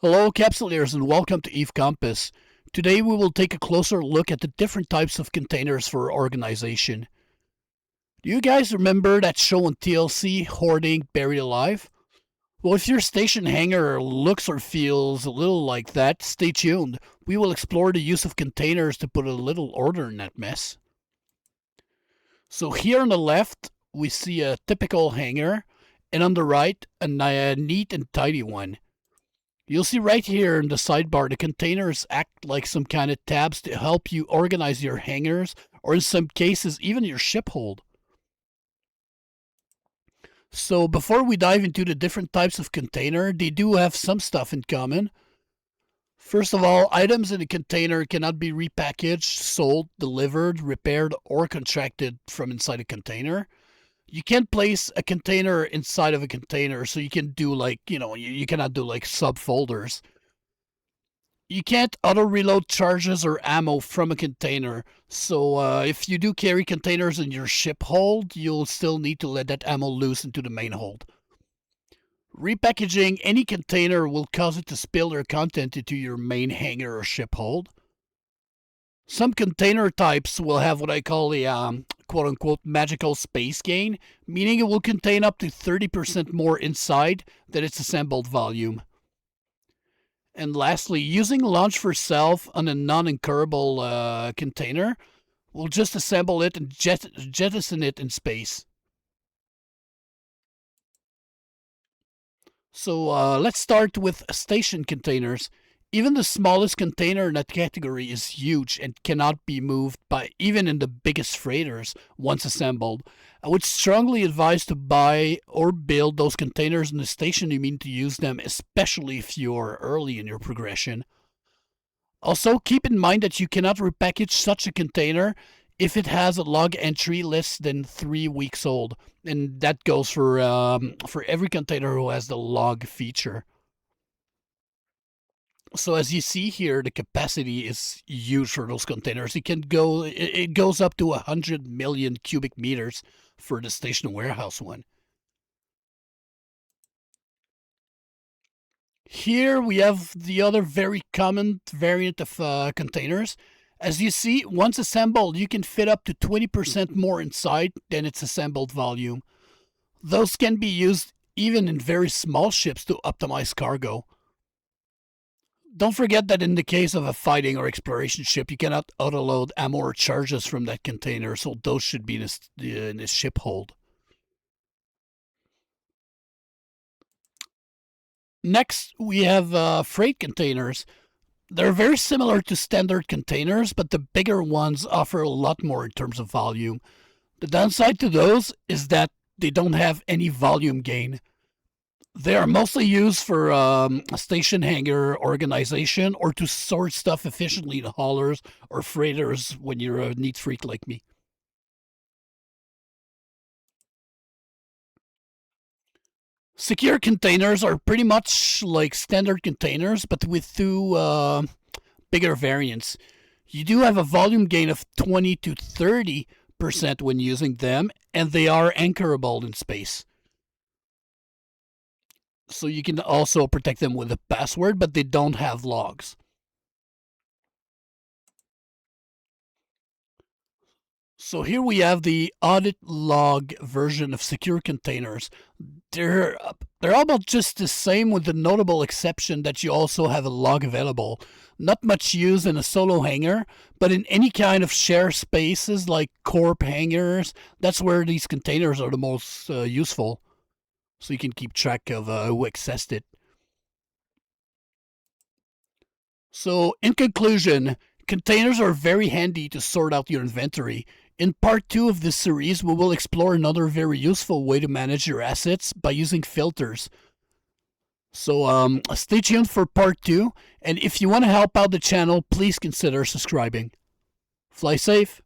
Hello Capsuleers and welcome to Eve Compass. Today we will take a closer look at the different types of containers for organization. Do you guys remember that show on TLC, Hoarding, Buried Alive? Well, if your station hangar looks or feels a little like that, stay tuned. We will explore the use of containers to put a little order in that mess. So here on the left, we see a typical hangar, and on the right, a neat and tidy one. You'll see right here in the sidebar, the containers act like some kind of tabs to help you organize your hangars, or in some cases, even your ship hold. So before we dive into the different types of container, they do have some stuff in common. First of all, items in a container cannot be repackaged, sold, delivered, repaired, or contracted from inside a container. You can't place a container inside of a container, so you can do you cannot do like subfolders. You can't auto reload charges or ammo from a container, so if you do carry containers in your ship hold, you'll still need to let that ammo loose into the main hold. Repackaging any container will cause it to spill their content into your main hangar or ship hold. Some container types will have what I call a quote-unquote magical space gain, meaning it will contain up to 30% more inside than its assembled volume. And lastly, using launch for self on a non-incurable container will just assemble it and jettison it in space. So let's start with station containers. Even the smallest container in that category is huge and cannot be moved by even in the biggest freighters once assembled. I would strongly advise to buy or build those containers in the station you mean to use them, especially if you're early in your progression. Also, keep in mind that you cannot repackage such a container if it has a log entry less than 3 weeks old, and that goes for every container who has the log feature. So as you see here, the capacity is huge for those containers. It goes up to 100 million cubic meters for the station warehouse one. Here we have the other very common variant of containers. As you see, once assembled, you can fit up to 20% more inside than its assembled volume. Those can be used even in very small ships to optimize cargo. Don't forget that in the case of a fighting or exploration ship, you cannot autoload ammo or charges from that container, so those should be in this ship hold. Next, we have freight containers. They're very similar to standard containers, but the bigger ones offer a lot more in terms of volume. The downside to those is that they don't have any volume gain. They are mostly used for station hangar organization or to sort stuff efficiently to haulers or freighters when you're a neat freak like me. Secure containers are pretty much like standard containers, but with two bigger variants. You do have a volume gain of 20 to 30% when using them, and they are anchorable in space. So you can also protect them with a password, but they don't have logs. So here we have the Audit Log version of secure containers. They're almost just the same, with the notable exception that you also have a log available. Not much used in a solo hangar, but in any kind of share spaces like corp hangars, that's where these containers are the most useful. So you can keep track of who accessed it. So in conclusion, containers are very handy to sort out your inventory. In part 2 of this series, we will explore another very useful way to manage your assets by using filters. So stay tuned for part 2, and if you want to help out the channel, please consider subscribing. Fly safe.